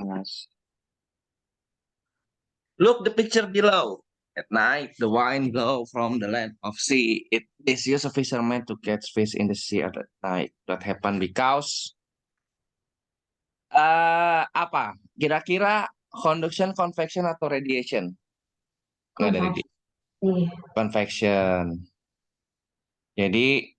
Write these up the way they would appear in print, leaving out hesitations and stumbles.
panas. Look the picture below. At night, the wind blows from the land of sea. It is used a fisherman to catch fish in the sea at night. That happen because apa? Kira-kira conduction, convection atau radiation? Nggak ada Konveksi. convection. Jadi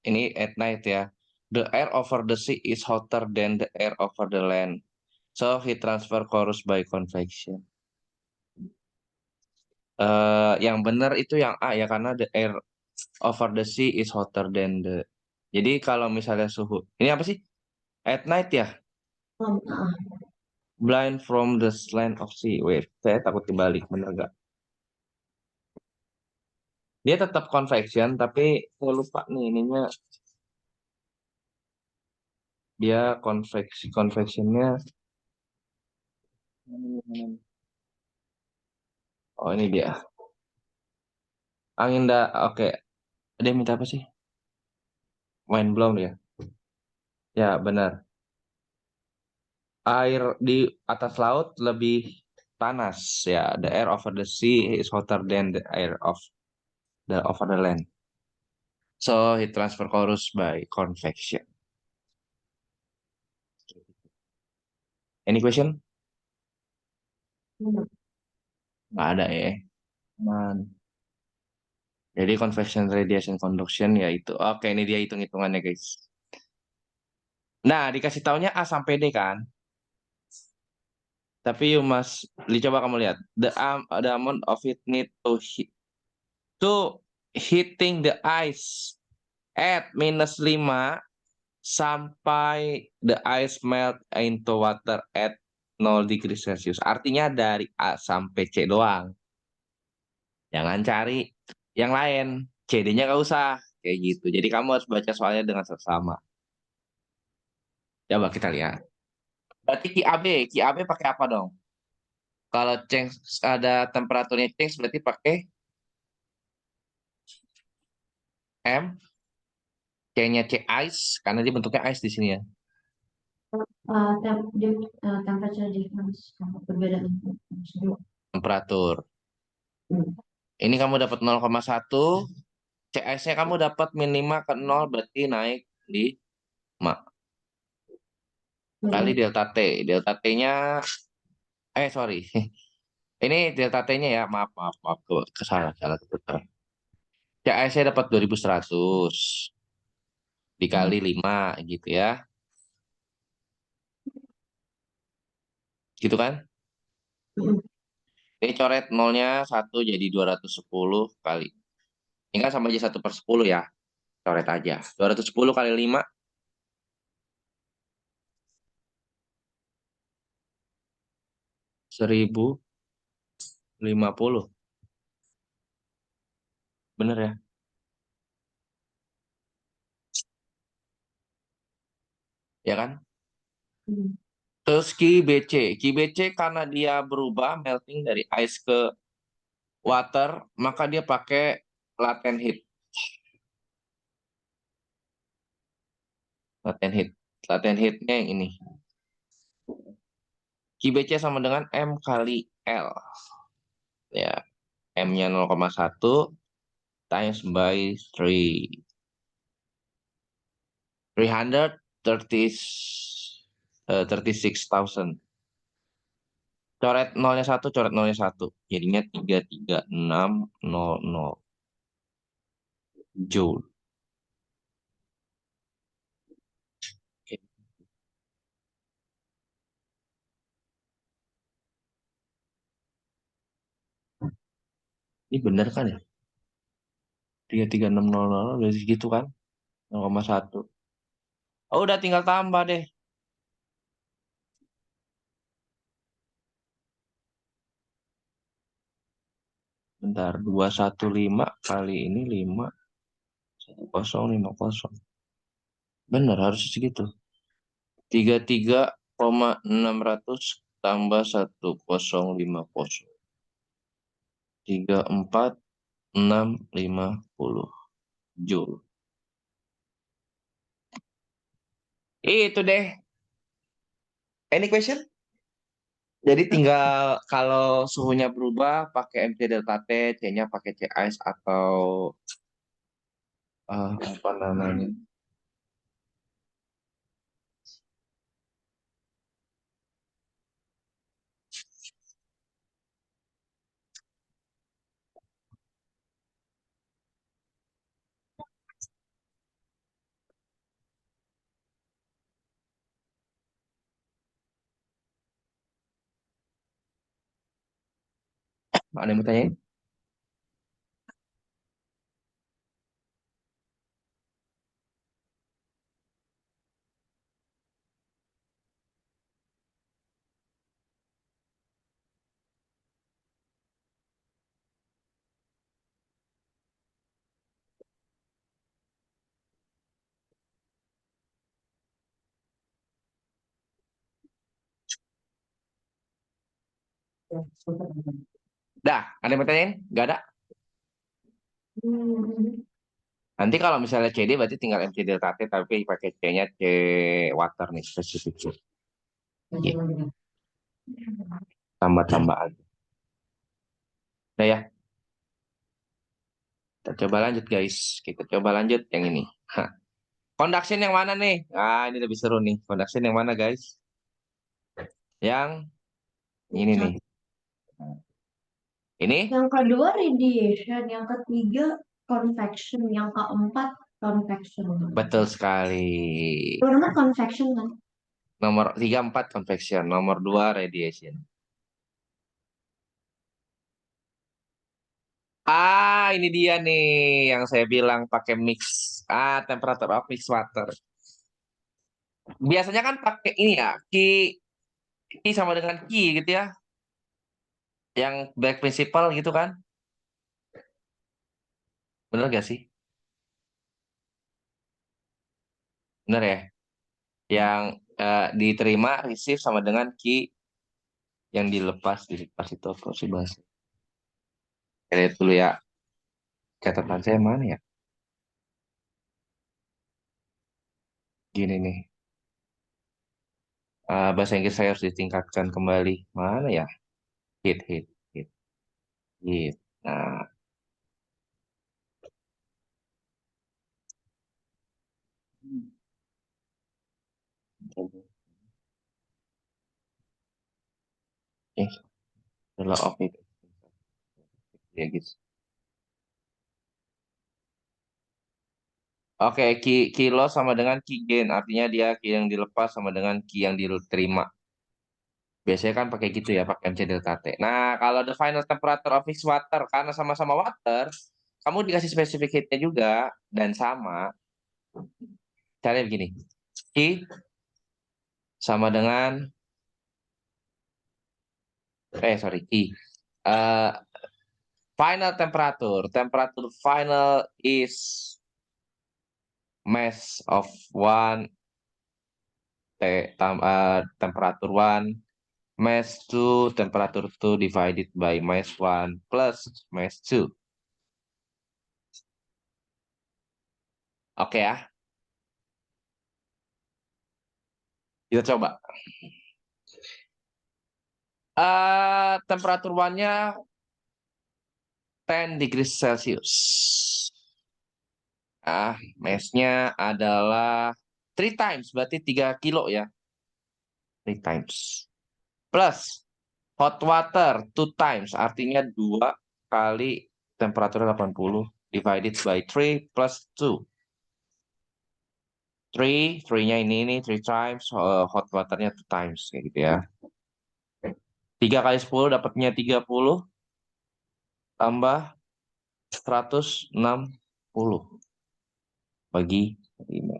ini at night ya. The air over the sea is hotter than the air over the land. So heat transfer occurs by convection. Yang benar itu yang A ya, karena the air over the sea is hotter than the. Jadi kalau misalnya suhu ini apa sih? At night ya. Blind from the land of sea. Wait, saya takut dibalik, bener gak? Dia tetap convection, tapi saya lupa nih ininya. Dia convectionnya. Oh ini dia. Angin oke. Dia minta apa sih? Wind blown ya. Ya benar. Air di atas laut lebih panas ya. The air over the sea is hotter than the air of the over the land. So heat transfer occurs by convection. Any question? Nggak ada ya. Man. Jadi convection, radiation, conduction ya itu. Oke, ini dia hitung-hitungannya guys. Nah, dikasih taunya A sampai D kan. Tapi you must, coba kamu lihat. The amount of it need to heating the ice at -5 sampai the ice melt into water at 0 degree Celsius. Artinya dari A sampai C doang. Jangan cari yang lain. CD-nya nggak usah. Kayak gitu. Jadi kamu harus baca soalnya dengan seksama. Coba kita lihat. Berarti QAB pakai apa dong? Kalau change ada temperaturnya change berarti pakai M. C-nya C ice karena dia bentuknya ice di sini ya. Temperature difference, perbedaan suhu. Temperatur. Ini kamu dapat 0,1. CS-nya kamu dapat minimal ke 0 berarti naik 5 kali delta T. Delta T-nya sorry. Ini delta T-nya ya, maaf salah kebetulan. CS-nya dapat 2100 dikali 5 gitu ya. Gitu kan? Ini coret nolnya 1 jadi 210 kali. Ini kan sama aja 1/10 ya. Coret aja. 210 kali 5. 1050. Bener ya? Ya kan? Terus QBC karena dia berubah melting dari ice ke water, maka dia pakai latent heat. Latent heatnya yang ini. QBC sama dengan M kali L. Ya, M-nya 0,1 times by 336,000. Coret nolnya 1, coret nolnya 1. Jadinya 33600 Joule. Oke. Ini bener kan ya? 33600 udah segitu kan? 0,1. Oh, udah tinggal tambah deh. Bentar, 215 kali ini 5, 1050. Bener harus segitu. 33,600 tambah 1050. 34,650 Joule. Itu deh. Any question? Jadi tinggal kalau suhunya berubah pakai MC delta T, C-nya pakai C ice atau apa namanya? Ada yang mau tanyain? Dah, ada yang mau tanyain? Gak ada? Hmm. Nanti kalau misalnya CD berarti tinggal MC delta T tapi pakai C-nya C water nih spesifik. Gitu. Tambah-tambah aja. Nah ya, kita coba lanjut guys. Kita coba lanjut yang ini. Hah. Conduction yang mana nih? Ah, ini lebih seru nih. Conduction yang mana guys? Yang ini nih. Ini Yang kedua radiation, yang ketiga convection, yang keempat convection. betul sekali. Nomor convection kan? Nomor 3 4 convection, nomor 2 radiation. Ah, ini dia nih yang saya bilang pakai mix. Temperature of mixed water. Biasanya kan pakai ini ya, Ki sama dengan Ki gitu ya. Yang back principle gitu kan. Bener gak sih? Bener ya? Yang diterima, receive sama dengan Ki yang dilepas itu apa sih bahasa? Lihat dulu ya. Catatan saya mana ya? Gini nih. Bahasa Inggris saya harus ditingkatkan kembali. Mana ya? Hit, hit, hit, hit. Nah, oke, adalah of it. Ya gitu. Oke, kilo sama dengan ki gain. Artinya dia ki yang dilepas sama dengan ki yang diterima. Biasanya kan pakai gitu ya, pakai MC delta T. Nah, kalau the final temperature of mixed water, karena sama-sama water, kamu dikasih spesifik heatnya juga, dan sama. Caranya begini. Ki sama dengan, sorry, ki. Eh, Final temperature. Temperature final is mass of one, temperature one, mass two, temperature two divided by mass one plus mass two. Oke ya, kita coba. Temperature one-nya 10 degrees Celsius. Mass-nya adalah 3 times, berarti 3 kilo ya. 3 times. Plus hot water 2 times, artinya 2 kali temperatur 80 divided by 3 plus 2. 3-nya ini 3 times, hot waternya 2 times kayak gitu ya. 3 kali 10 dapatnya 30 tambah 160 bagi 5.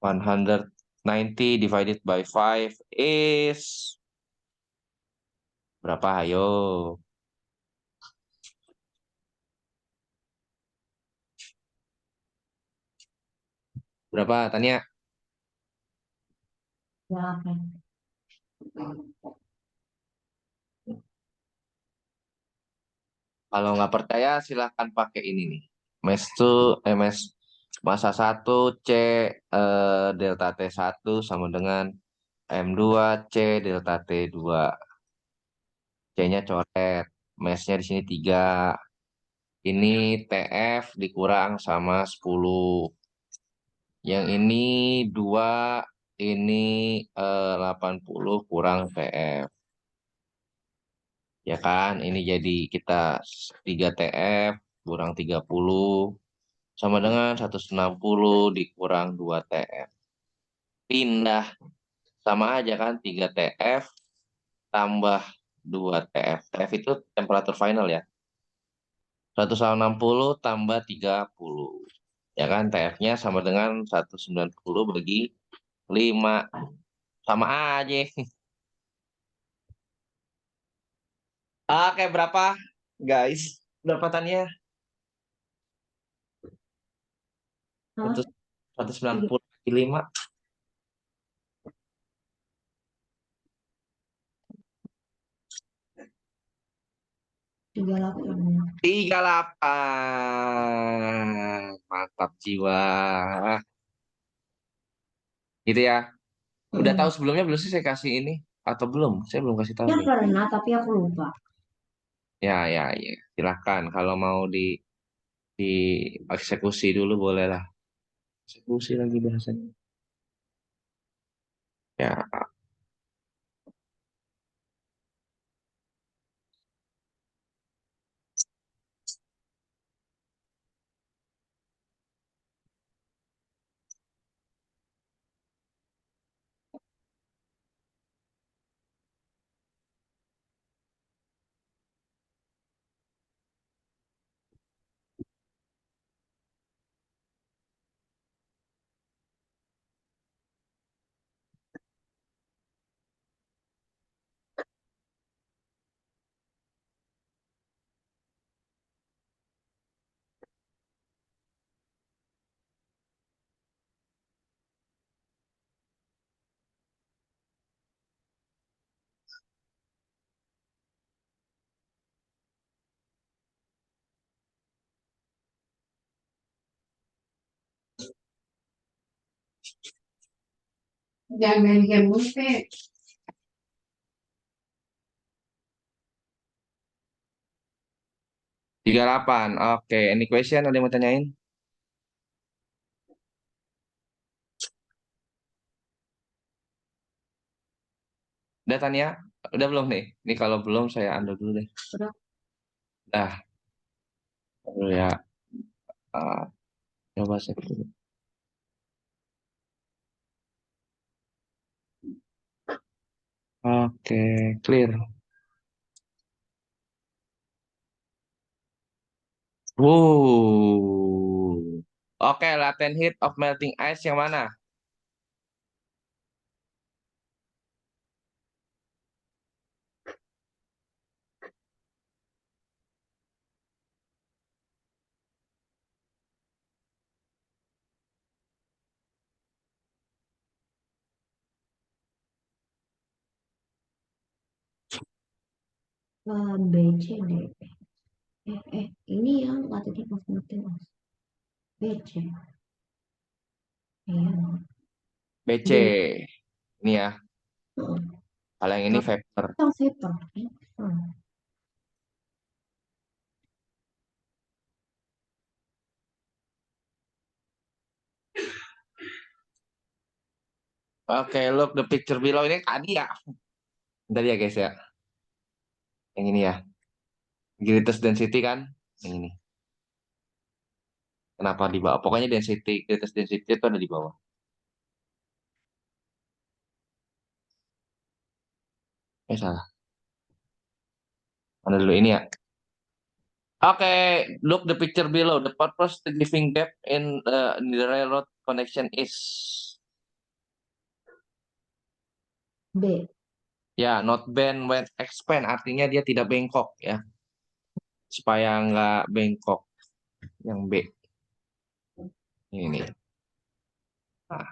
190 divided by 5 is berapa? Ayo. Berapa, Tania? Delapan. Kalau nggak percaya silahkan pakai ini nih. Mes 2, MS Massa 1 C delta T1 sama dengan M2 C delta T2. C-nya coret. Mass-nya di sini 3. Ini TF dikurang sama 10. Yang ini 2, ini 80 kurang TF. Ya kan, ini jadi kita 3 TF kurang 30 sama dengan 160 dikurang 2 TF. Pindah, sama aja kan, 3 TF tambah 2 TF. TF itu temperatur final ya. 160 tambah 30. Ya kan, TF-nya sama dengan 190 bagi 5. Sama aja. Oke, berapa guys? Berapa tanya? Hah? 190 bagi 5. 38. 38. Mantap jiwa. Gitu ya. Udah tahu sebelumnya belum sih saya kasih ini? Atau belum? Saya belum kasih tahu Ya deh. pernah, tapi aku lupa. Ya, ya, ya. Silahkan. Kalau mau di eksekusi dulu boleh lah. Eksekusi lagi bahasanya. Ya, 38. Oke, any question? Ada yang mau tanyain? Udah Tania? Udah belum nih? Ini kalau belum saya undur dulu deh. Udah. Dah, dulu ya. Ah, coba saya dulu. Oke, clear. Wow. Oke, latent heat of melting ice yang mana? BC deh. Ini yang latitude of Martinas. BC. Iya. BC. B. Ini ya. Kalau yang ini vapor. Yang vapor. Oke, look the picture below. Ini tadi ya. Tadi ya guys ya. Yang ini ya. Greatest density kan? Yang ini. Kenapa di bawah? Pokoknya greatest density itu ada di bawah. Salah. Mana dulu ini ya. Oke, look the picture below. The purpose to giving gap in the railroad connection is B. ya not bend when expand. Artinya dia tidak bengkok ya. Supaya nggak bengkok. Yang B. Ini. Nah,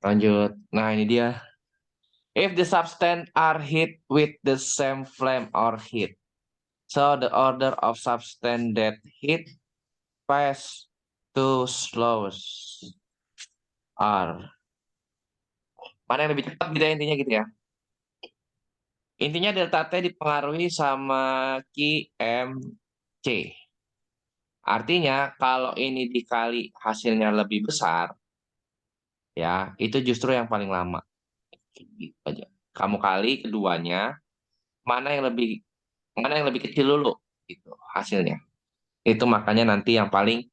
lanjut. Nah, ini dia. If the substance are hit with the same flame or heat. So the order of substance that heat fast to slowest are. Mana yang lebih cepat gitu ya intinya gitu ya. Intinya delta T dipengaruhi sama QMC. Artinya kalau ini dikali hasilnya lebih besar, ya itu justru yang paling lama. Gitu aja. Kamu kali keduanya, mana yang lebih mana yang lebih kecil dulu gitu hasilnya. Itu makanya nanti yang paling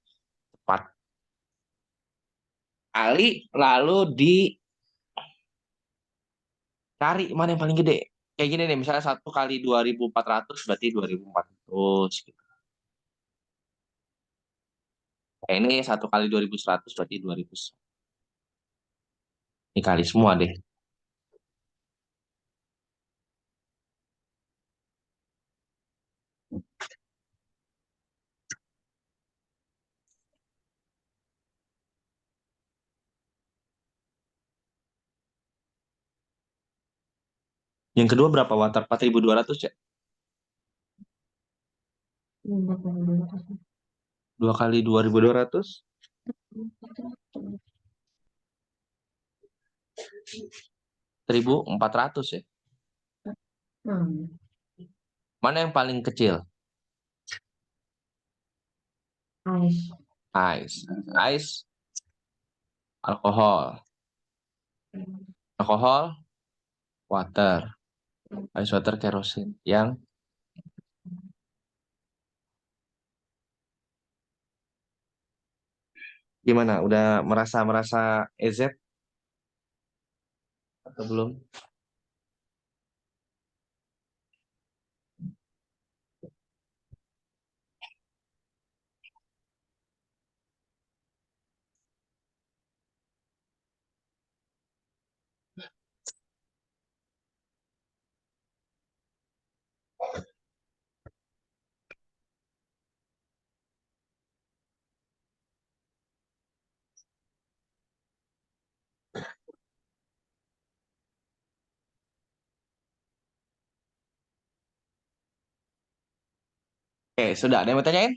cepat kali lalu dicari mana yang paling gede. Kayak gini nih, misalnya 1 kali 2.400 berarti 2.400 gitu. Kayak ini 1 kali 2.100 berarti 2.000. Ini kali semua deh. Yang kedua berapa watt? 4.200 ya? 2 kali 2.200 1.400 ya. Hmm. Mana yang paling kecil? Ice. Ice. Ice, alkohol. Alkohol, water. Ice water, kerosin. Yang gimana? Udah merasa EZ atau belum? Sudah. Ada yang mau tanyain?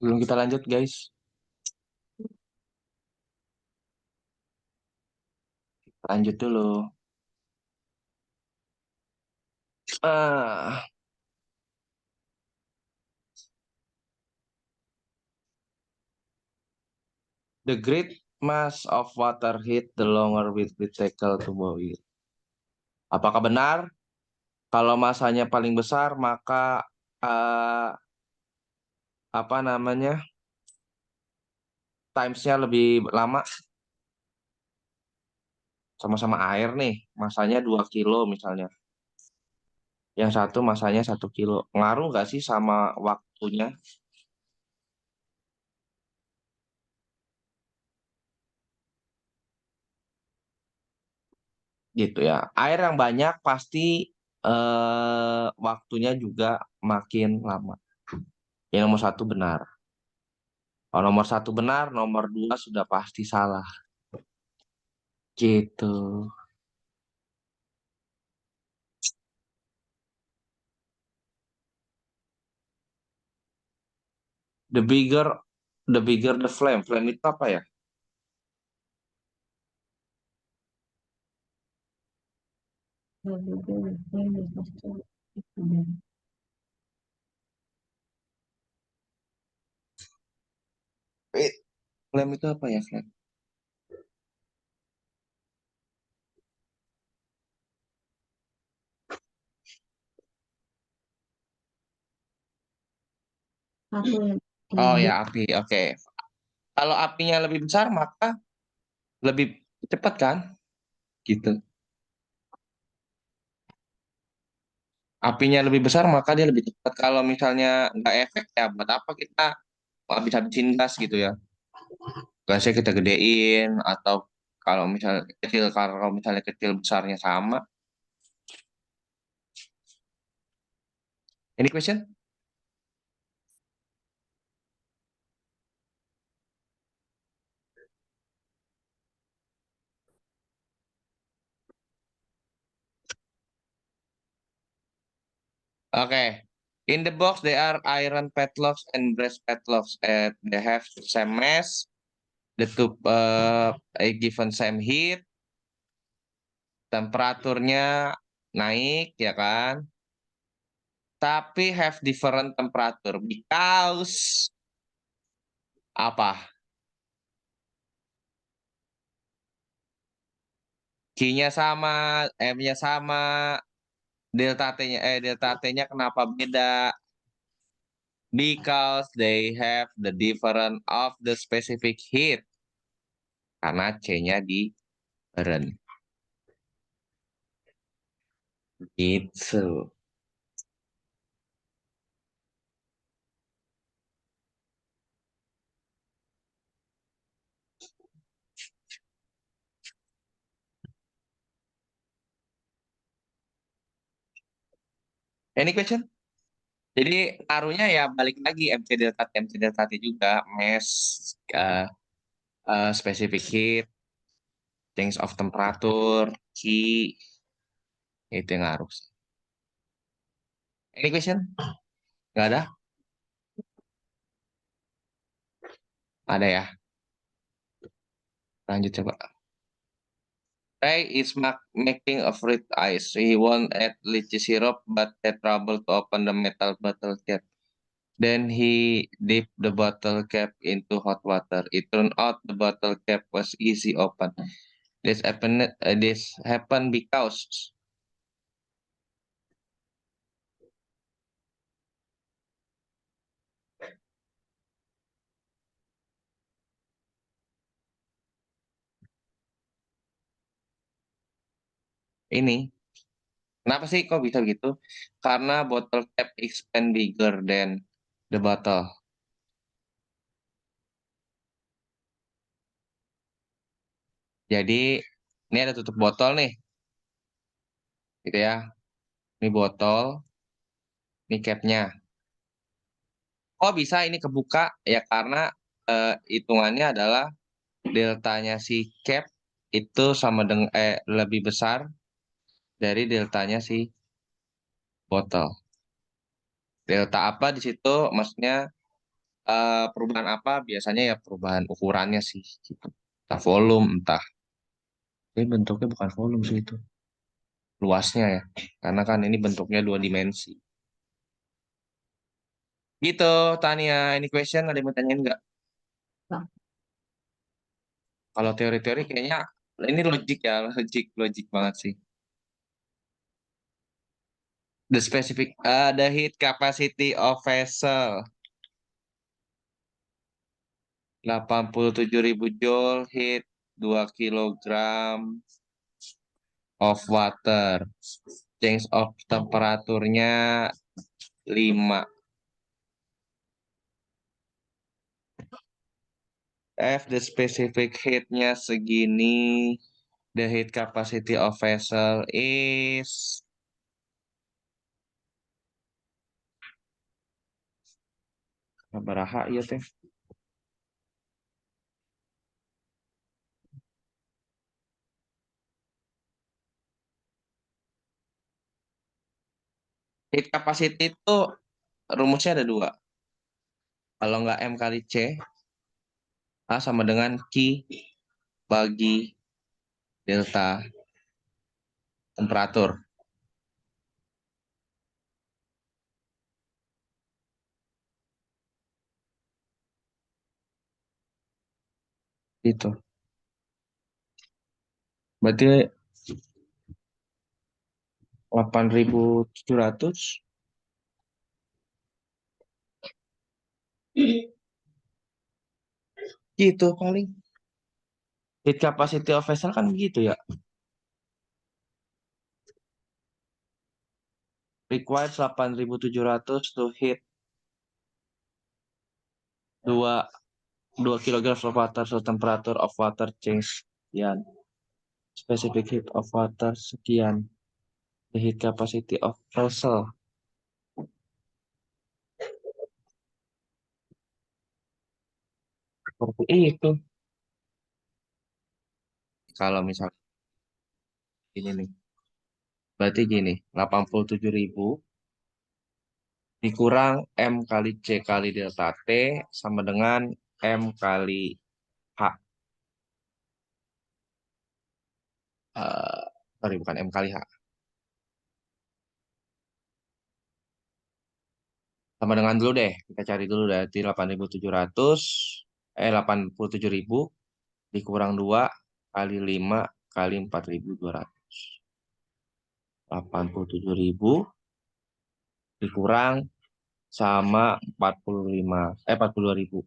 Belum kita lanjut, guys. Lanjut dulu. Ah, the great mass of water heat, the longer we tackle to boil. Apakah benar kalau masanya paling besar maka eh, apa namanya timesnya lebih lama? Sama-sama air nih, masanya 2 kilo misalnya. Yang satu masanya 1 kilo. Ngaruh nggak sih sama waktunya? Gitu ya. Air yang banyak pasti waktunya juga makin lama. Yang nomor satu benar. Kalau nomor satu benar, nomor dua sudah pasti salah. Gitu. The bigger, the bigger the flame. Flame itu apa ya? Flame itu apa ya, flame? Satu yang Oh tinggi. ya, api. Oke. Kalau apinya lebih besar, maka lebih cepat kan? Gitu. Apinya lebih besar, maka dia lebih cepat. Kalau misalnya nggak efek, ya buat apa kita habis-habisin gas gitu ya? Gasnya kita gedein, atau kalau misalnya kecil besarnya sama. Any question? Okay. In the box, there are iron padlocks and brass padlocks. They have same mass, the two a given same heat, temperaturnya naik ya kan, tapi have different temperature because apa? Q-nya sama, M-nya sama, delta T-nya kenapa beda? Because they have the different of the specific heat. Karena C-nya different. Gitu. Any question? Jadi ngaruhnya ya balik lagi MC delta T juga, mass, uh, specific heat, change of temperature, Q, itu yang ngaruh sih. Any question? Nggak ada? Ada ya? Lanjut coba. Ray is making a fruit ice. He won't add lychee syrup but had trouble to open the metal bottle cap. Then he dipped the bottle cap into hot water. It turned out the bottle cap was easy open. This happened because ini. Kenapa sih kok bisa gitu? Karena bottle cap expand bigger than the bottle. Jadi ini ada tutup botol nih, gitu ya. Ini botol, ini capnya. Kok bisa ini kebuka? Ya karena hitungannya adalah deltanya si cap itu sama dengan lebih besar dari deltanya si botol. Delta apa di situ? Maksudnya perubahan apa? Biasanya ya perubahan ukurannya sih, gitu. Entah volume, entah. Ini bentuknya bukan volume sih itu. Luasnya ya. Karena kan ini bentuknya dua dimensi. Gitu, Tania. Ini question ada yang mau tanyain nggak? Bang. Kalau teori-teori kayaknya ini logik ya, logik banget sih. The heat capacity of vessel 87.000 joule heat 2 kilogram of water. Change of temperaturnya 5. F the specific heatnya segini. The heat capacity of vessel is baraha iya teh. Heat capacity itu rumusnya ada dua. Kalau nggak M kali C, A sama dengan Q bagi delta temperatur. Itu. Berarti 8.700 gitu paling. Heat capacity of vessel kan gitu ya. Requires 8.700 to heat 2 kilogram of water, so temperature of water change sekian. Specific heat of water sekian. The heat capacity of vessel. Seperti itu. Kalau misalnya ini nih. Berarti gini, 87.000 dikurang M kali C kali delta T sama dengan M kali H. Eh sorry, bukan M kali H. Sama dengan dulu deh. Kita cari dulu dari 8.700. 87.000 dikurang 2 kali 5 kali 4.200. 87.000 dikurang sama 42.000.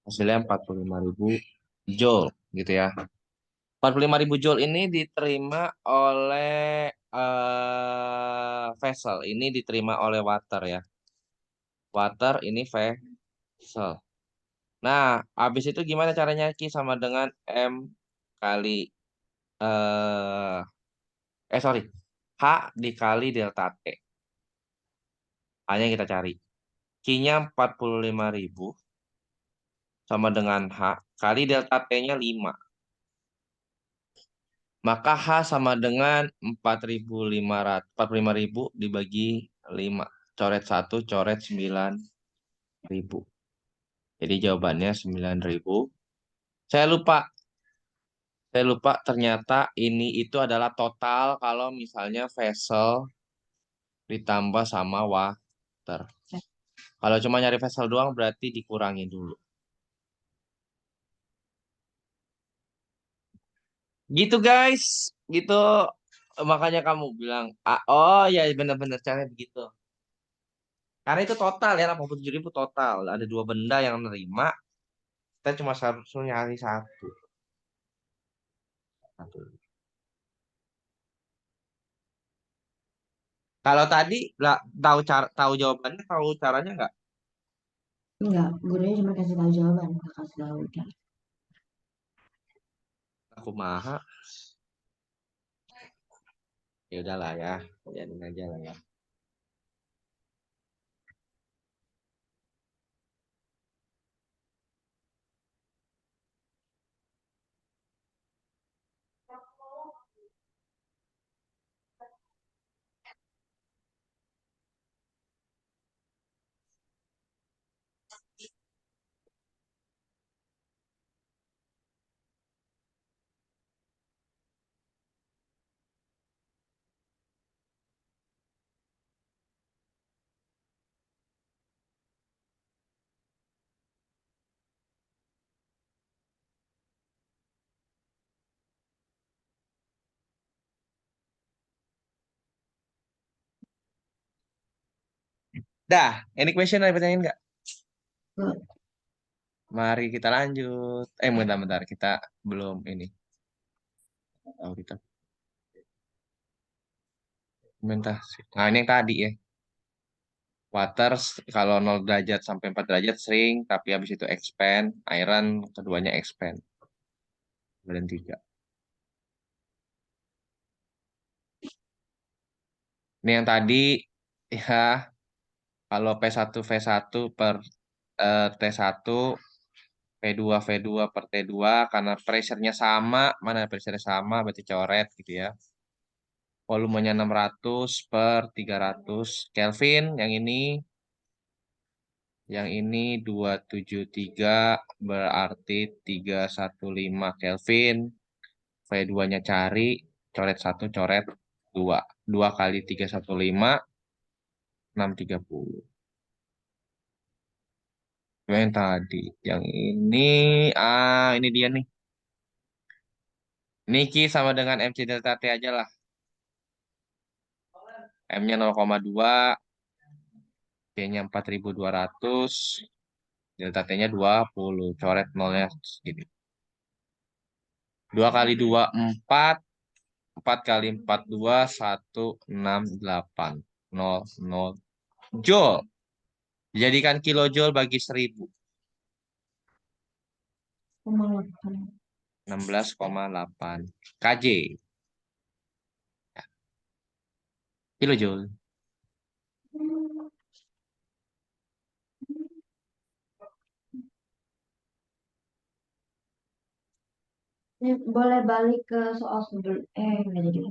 Hasilnya 45.000 joule gitu ya. 45.000 joule ini diterima oleh vessel. Ini diterima oleh water ya. Water ini vessel. Nah, habis itu gimana caranya Ki sama dengan M kali eh sorry. H dikali delta T. Hanya kita cari. Q-nya 45.000 sama dengan H kali delta T-nya 5. Maka H sama dengan 45.000 dibagi 5. Coret 1, coret 9.000. Jadi jawabannya 9.000. Saya lupa. Saya lupa ternyata ini itu adalah total kalau misalnya vessel ditambah sama water. Kalau cuma nyari vessel doang berarti dikurangi dulu. Gitu guys. Gitu. Makanya kamu bilang, ah, oh ya benar-benar caranya begitu. Karena itu total ya, 87.000 total. Ada dua benda yang nerima, kita cuma harus nyari satu. Satu. Kalau tadi lah tahu cara, tahu jawabannya, tahu caranya nggak? Enggak, gurunya cuma kasih tahu jawaban, nggak kasih tahu udah. Aku maha, ya udahlah ya, jadiin aja lah ya. Dah, any question ada pertanyaan nggak? Good. Mari kita lanjut. Bentar-bentar, kita belum ini. Tahu kita. Bentar. Nah, ini yang tadi ya. Water kalau 0 derajat sampai 4 derajat sering, tapi habis itu expand. Iron keduanya expand. Dan 3. Ini yang tadi ya kalau P1 V1 per T1 V2 per T2 karena pressure-nya sama, mana pressure-nya sama berarti coret gitu ya. Volumenya 600 per 300 Kelvin yang ini 273 berarti 315 Kelvin. V2-nya cari, coret 1, coret 2. 2 kali 315, 630. Yang tadi, yang ini, ini dia nih. Niki sama dengan MC delta T aja lah. M-nya 0,2, T-nya 4.200, delta T-nya 20. Coret nolnya segini. 2 kali 2, 4. 4 kali 4, 2, 1, 6, 8. 0, 0. Joule. Dijadikan kilojoule bagi 1.000. 16,8 kJ. Kilojoule. Ini boleh balik ke soal sebelum, nggak jadi.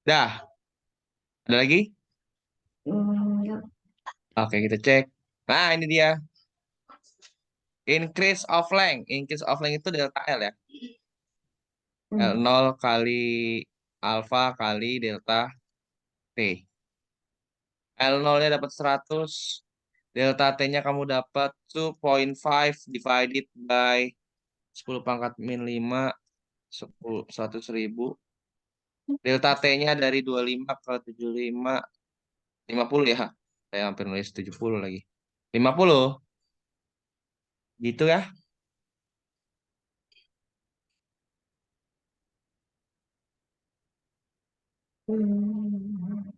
Dah, ada lagi? Ya. Oke, kita cek. Nah, ini dia. Increase of length. Increase of length itu delta L ya. Hmm. L0 kali alfa kali delta T. L0-nya dapat 100. Delta T-nya kamu dapat 2,5 divided by 10 pangkat min 5, 100.000. Delta T-nya dari 25 ke 75, 50 ya. Saya hampir nulis 70 lagi. 50, gitu ya. Hmm.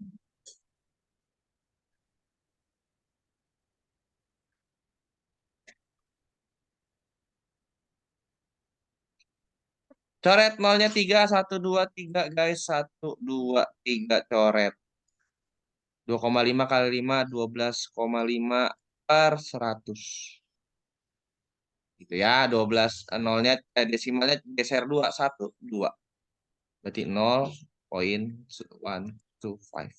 Coret nolnya 3, 1, 2, 3 guys. 1, 2, 3 coret. 2,5 kali 5, 12,5 per 100. Gitu ya, 12 nolnya desimalnya geser 2, 1, 2. Berarti 0,125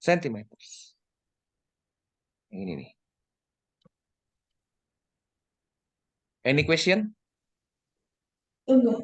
cm. Ini nih. Any question? Enggak.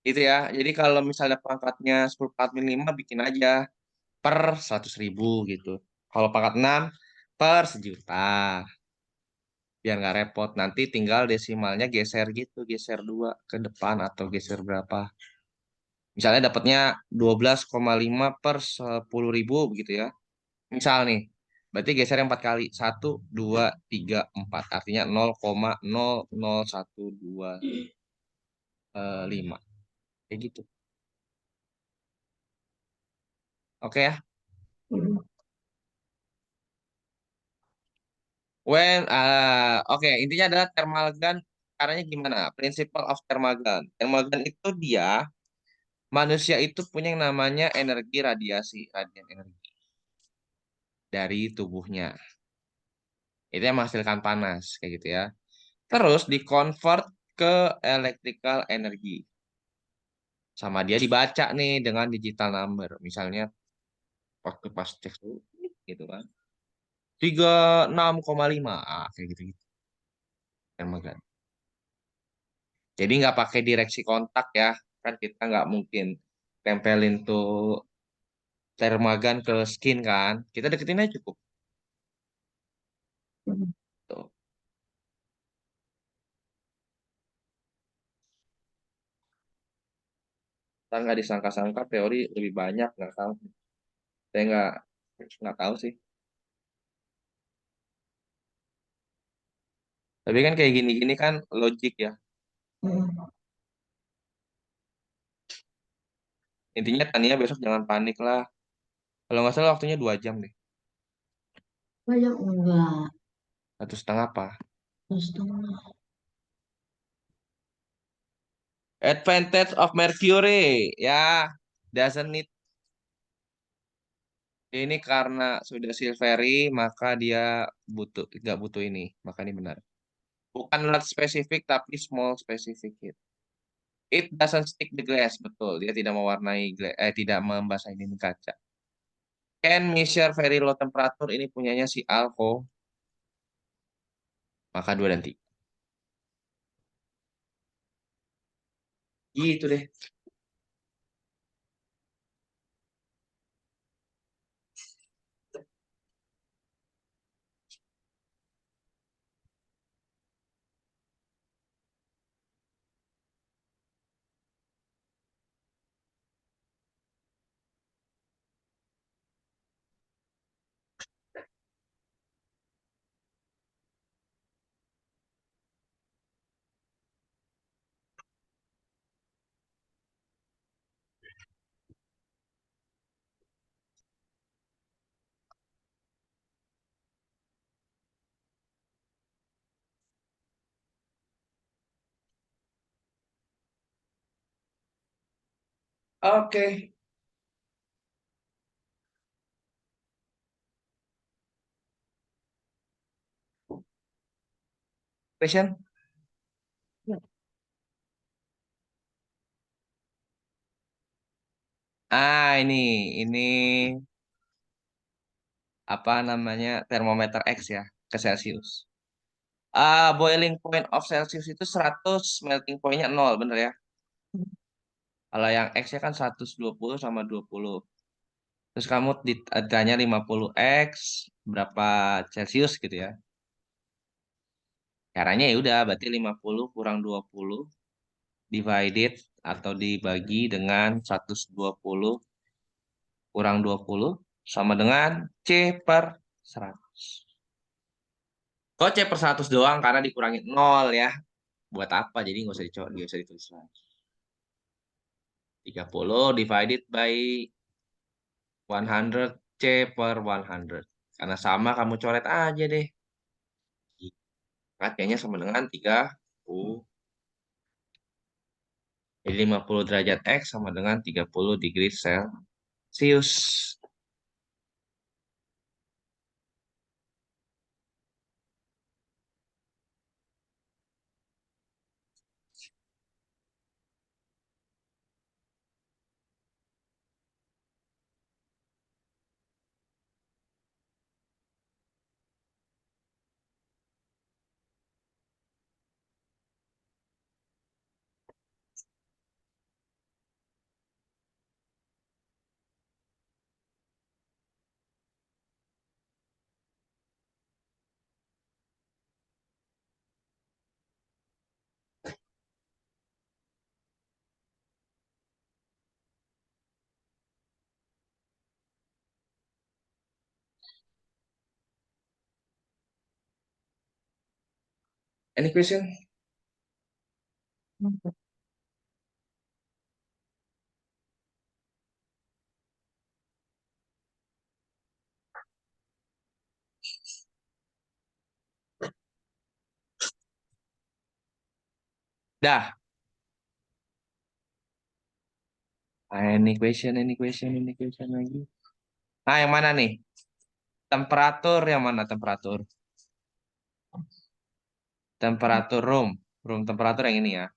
Itu ya. Jadi kalau misalnya pangkatnya 10 pangkat min 5 bikin aja per 100.000 gitu. Kalau pangkat 6 per 1 juta. Biar nggak repot. Nanti tinggal desimalnya geser gitu. Geser 2 ke depan atau geser berapa. Misalnya dapatnya 12,5 per 10.000 begitu ya. Misal nih. Berarti gesernya 4 kali. 1, 2, 3, 4. Artinya 0,00125. Kayak gitu. Oke ya. Hmm. Oke, intinya adalah thermal gun caranya gimana? Principle of thermal gun. Thermal gun itu dia manusia itu punya yang namanya energi radiasi, radian energi dari tubuhnya. Itu yang menghasilkan panas kayak gitu ya. Terus dikonvert ke electrical energy. Sama dia dibaca nih dengan digital number. Misalnya waktu pas cek tuh gitu kan. 36,5 kayak gitu-gitu. Thermal gun. Jadi nggak pakai direksi kontak ya, kan kita nggak mungkin tempelin tuh termagan ke skin kan. Kita deketin aja cukup. Hmm. Tuh. Kita nggak disangka-sangka teori lebih banyak nggak tahu. Saya nggak tahu sih. Tapi kan kayak gini-gini kan logik ya. Hmm. Intinya Tania besok jangan panik lah. Kalau nggak salah waktunya 2 jam deh. Banyak enggak. 1,5 apa? 1,5. Advantage of Mercury ya, doesn't need. Ini karena sudah silvery maka dia nggak butuh ini. Maka ini benar. Bukan large specific tapi small specific heat. It doesn't stick the glass, betul. Dia tidak mewarnai tidak membasahi dinding kaca. Can measure very low temperature, ini punyanya si Alco, maka 2 dan 3. Gitu deh. Oke. Question? Ini apa namanya termometer X ya ke Celsius. Boiling point of Celsius itu 100, melting pointnya 0, bener ya? Kalau yang X-nya kan 120 sama 20. Terus kamu ditanya 50 X berapa Celsius gitu ya. Caranya ya udah berarti 50 kurang 20 divided atau dibagi dengan 120 kurang 20 sama dengan C per 100. Kok C per 100 doang karena dikurangi 0 ya. Buat apa? Jadi nggak usah ditulis lagi. 30 divided by 100 C per 100. Karena sama kamu coret aja deh. Kan kayaknya sama dengan 30. Jadi 50 derajat X sama dengan 30 degree Celsius. Any question? Dah. Any question lagi. Nah, yang mana nih? Temperatur yang mana temperatur? Temperatur room. Room temperatur yang ini ya.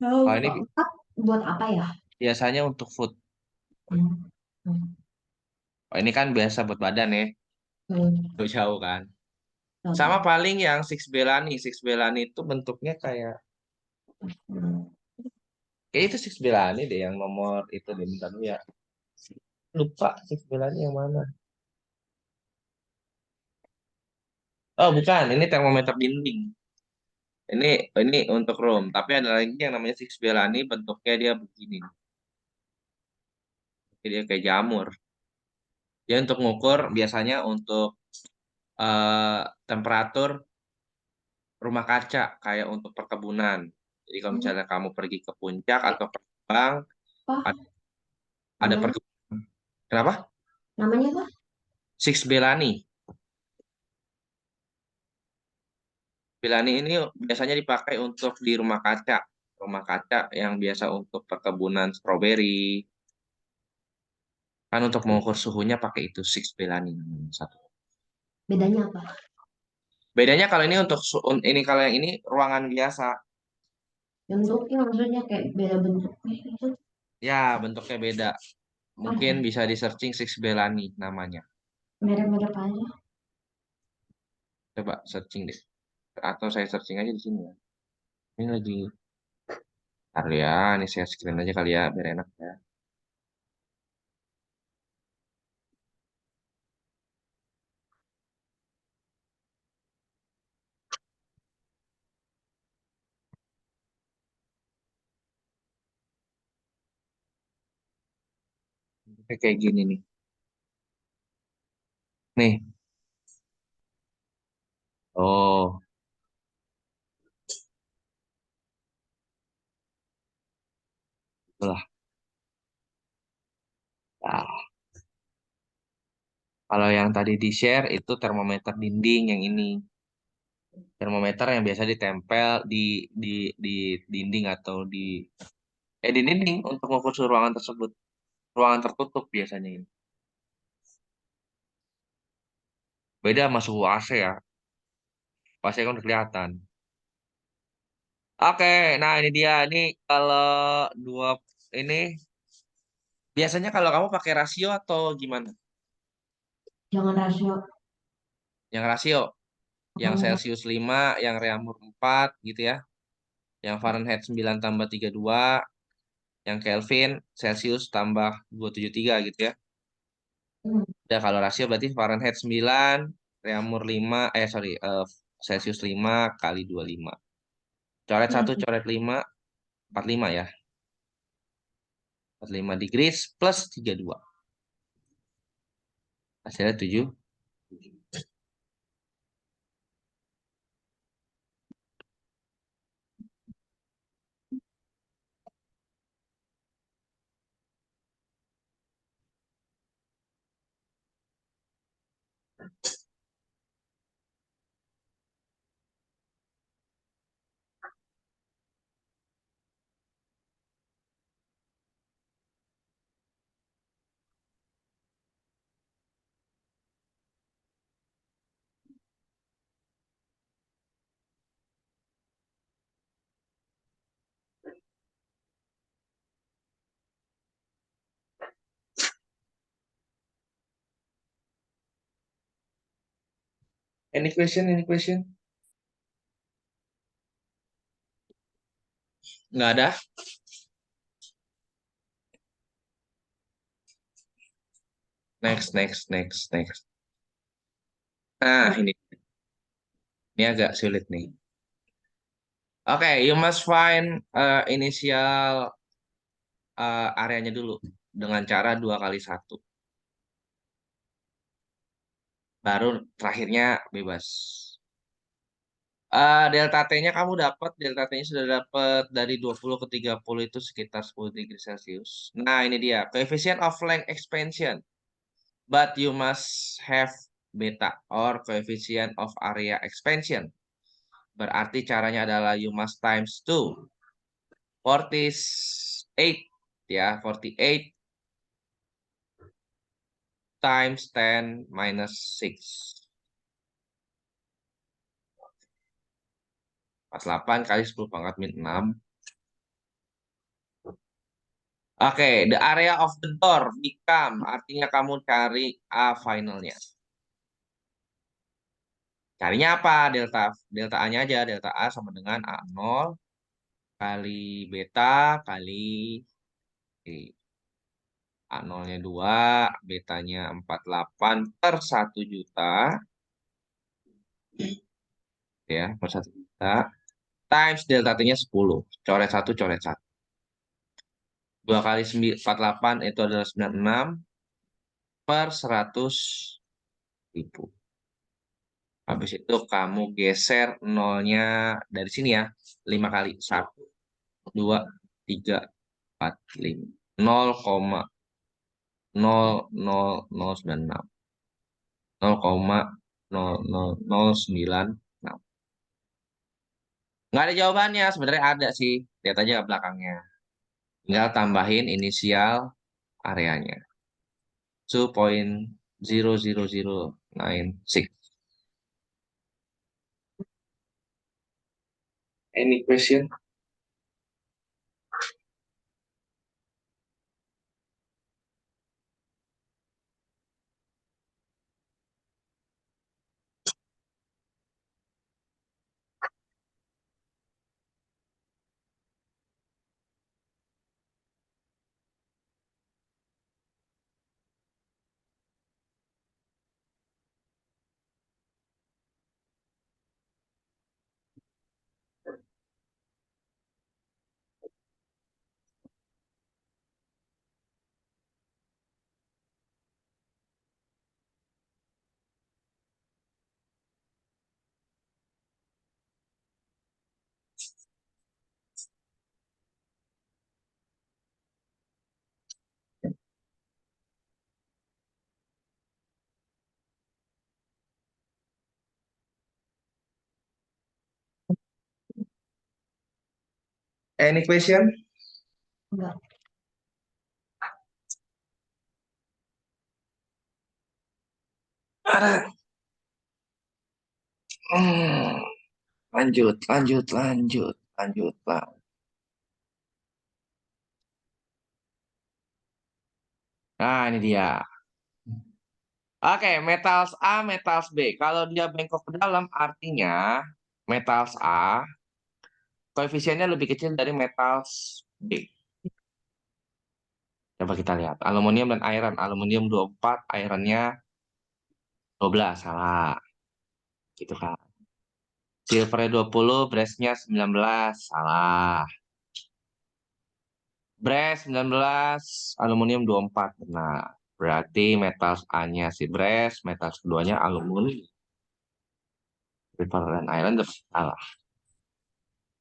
Kalau Oh, ini keempat buat apa ya? biasanya untuk food. Hmm. Hmm. Oh, ini kan biasa buat badan ya. Hmm. Jauh-jauh kan. Sama Tahu. paling yang Six Bellani. Six Bellani itu bentuknya kayak Hmm. kayak itu Six Bellani deh yang nomor itu deh bentar dulu ya. Lupa Six Bellani yang mana. Oh, bukan, ini termometer dinding. Ini untuk room, tapi ada lagi yang namanya Six Bellani bentuknya dia begini. Jadi dia kayak jamur. Dia untuk ngukur biasanya untuk temperatur rumah kaca kayak untuk perkebunan. Jadi kalau Hmm. misalnya kamu pergi ke puncak atau ke Lembang, Apa ada namanya? perkebunan. Kenapa? Namanya apa? Six Bellani. Bellani ini biasanya dipakai untuk di rumah kaca. Rumah kaca yang biasa untuk perkebunan stroberi. Kan untuk mengukur suhunya pakai itu Six Bellani namanya satu. Bedanya apa? Bedanya kalau ini untuk ini kalau yang ini ruangan biasa. Bentuknya maksudnya kayak beda bentuknya gitu. Ya, bentuknya beda. Mungkin Apa? bisa di searching Six Bellani namanya. Merek-merek aja. Coba searching deh. Atau saya searching aja di sini ya. Ini lagi. Ntar ya, ini saya screen aja kali ya, biar enak ya. Kayak gini nih. Nih. Oh, itulah. Nah, kalau yang tadi di-share itu termometer dinding yang ini. Termometer yang biasa ditempel di di dinding atau di dinding untuk mengukur suhu ruangan tersebut. Ruangan tertutup biasanya ini. Beda sama suhu AC ya. Pasti kan udah kelihatan. Oke, nah ini dia. Ini kalau dua ini biasanya kalau kamu pakai rasio atau gimana? Jangan rasio. Yang rasio, yang Oh, Celcius 5, yang Reaumur 4 gitu ya. Yang Fahrenheit 9 tambah 32, yang Kelvin Celcius tambah 273 gitu ya. hmm, Ya kalau rasio berarti Fahrenheit 9, Reaumur 5, sorry, Celcius 5 kali 25. Coret satu, hmm. coret 5, 45 ya. 45 degrees plus 32. Hasilnya 7. Any question? Any question? Nggak ada? Next, next, next, next. Nah, ini agak sulit nih. Oke, you must find inisial areanya dulu dengan cara 2 kali 1. Baru terakhirnya bebas. Delta T-nya kamu dapat, delta T-nya sudah dapat dari 20 ke 30 itu sekitar 10 degree Celcius. Nah, ini dia, coefficient of length expansion. But you must have beta or coefficient of area expansion. Berarti caranya adalah you must times 2. 48 ya, 48 times 10 minus 6. 48 kali 10 pangkat min 6. Oke, the area of the door become, artinya kamu cari A finalnya. Carinya apa? Delta delta A-nya aja. Delta A sama dengan A0 kali beta kali E. A0-nya 2, betanya 48 per 1 juta, ya, per 1 juta, times delta T-nya 10. Coret 1, coret 1. 2 kali 48 itu adalah 96 per 100.000. Habis itu kamu geser nolnya dari sini ya. 5 kali. 1, 2, 3, 4, 5. 0,00096. 0,00096. Nggak ada jawabannya. Sebenarnya ada sih. Lihat aja belakangnya. Tinggal tambahin inisial areanya. 2.00096. Any question? Any question? Enggak. Ada. Hmm, lanjut, lanjut, lanjut, lanjut, Pak. Nah, ini dia. Oke, metals A, metals B. Kalau dia bengkok ke dalam, artinya metals A koefisiennya lebih kecil dari metals B. Coba kita lihat. Aluminium dan iron. Aluminium 24, ironnya 12. Salah. Gitu kan. Silvernya 20, brassnya 19. Salah. Brass 19, aluminium 24. Benar. Berarti metals A-nya si brass, metals keduanya aluminium. Silver dan iron salah.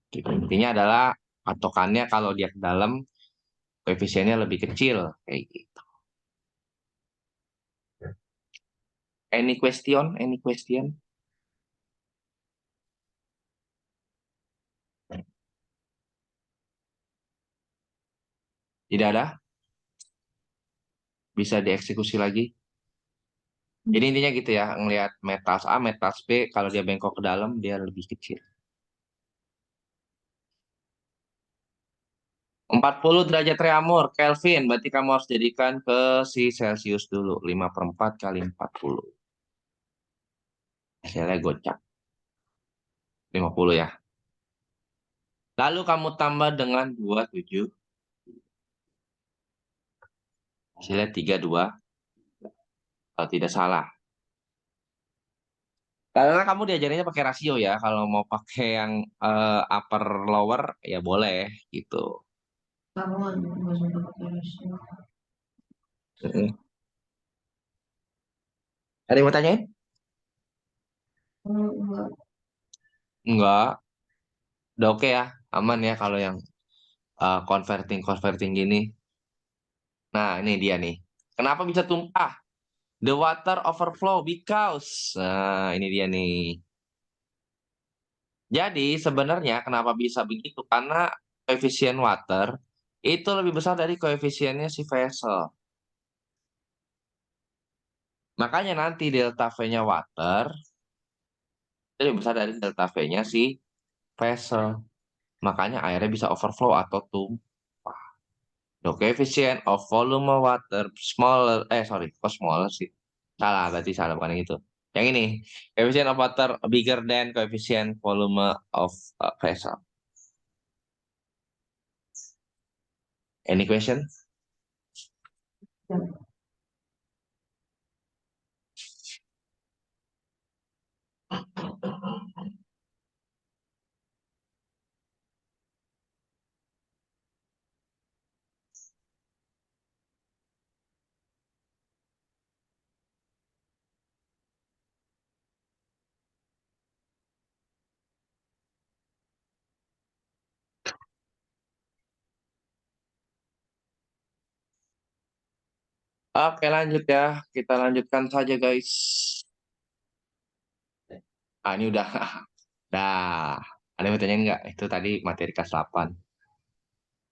Gitu. Intinya adalah patokannya kalau dia ke dalam koefisiennya lebih kecil kayak gitu. Any question? Any question? Tidak ada? Bisa dieksekusi lagi? Jadi intinya gitu ya, ngelihat metals A, metals B, kalau dia bengkok ke dalam, dia lebih kecil. 40 derajat reaumur, Kelvin. Berarti kamu harus jadikan ke si Celsius dulu. 5/4 kali 40. Hasilnya gocap. 50 ya. Lalu kamu tambah dengan 27. Hasilnya 32. Kalau tidak salah. Karena kamu diajarinnya pakai rasio ya. Kalau mau pakai yang upper lower, ya boleh gitu. Kamu nggak usah pakai rasio. Mm-mm. Ada yang mau tanyain? Enggak. Enggak. Udah oke ya. Aman ya kalau yang converting gini. Nah, ini dia nih. Kenapa bisa tumpah? The water overflow because. Nah, ini dia nih. Jadi sebenarnya kenapa bisa begitu? Karena koefisien water itu lebih besar dari koefisiennya si vessel. Makanya nanti delta V-nya water itu lebih besar dari delta V-nya si vessel. Makanya airnya bisa overflow atau tumpah. The coefficient of volume water smaller, sorry, kok smaller sih? Salah, berarti salah, bukan yang itu. Yang ini, coefficient of water bigger than coefficient volume of vessel. Any question? Ya. Oke, lanjut ya. Kita lanjutkan saja, guys. Ah, ini udah. Dah. Ada yang mau tanyain nggak? Itu tadi materi kelas 8.